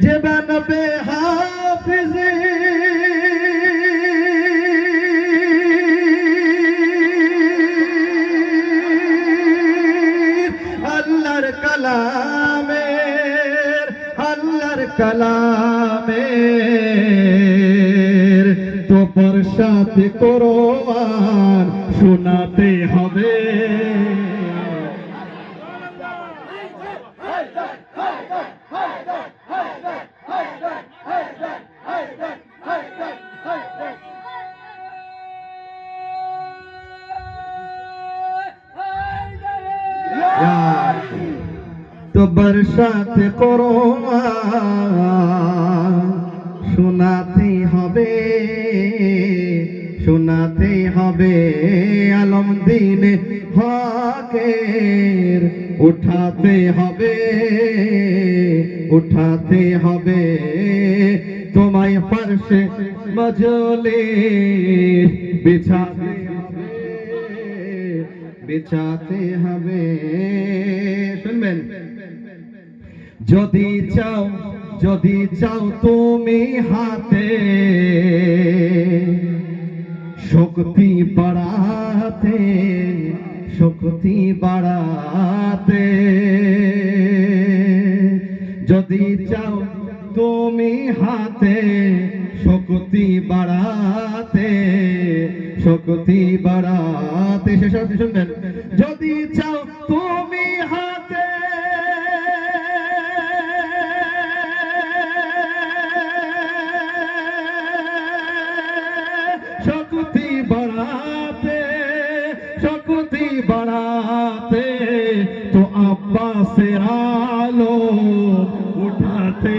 যে বানাবে হাফিজ আল্লাহর কালামের তো বর্ষাত কোরআন শোনাতে হবে। তো বর্ষাত কোরআন শোনাতে হবে, শোনাতে হবে। আলম দিন হকের উঠাতে হবে, উঠাতে হবে। তোমায় ফারশে মজলিস বিছাতে হবে, বিছাতে হবে। শুনবেন, যদি চাও, যদি চাও তুমি হাতে শক্তি বাড়াতে, শক্তি বাড়াতে, যদি চাও তুমি হাতে শক্তি বাড়াতে, শক্তি বাড়াতে। শেষ শুনবেন, যদি চাও তুমি হাতে শক্তি বাড়াতে, শক্তি বাড়াতে, তো আব্বাসের আলো উঠাতে।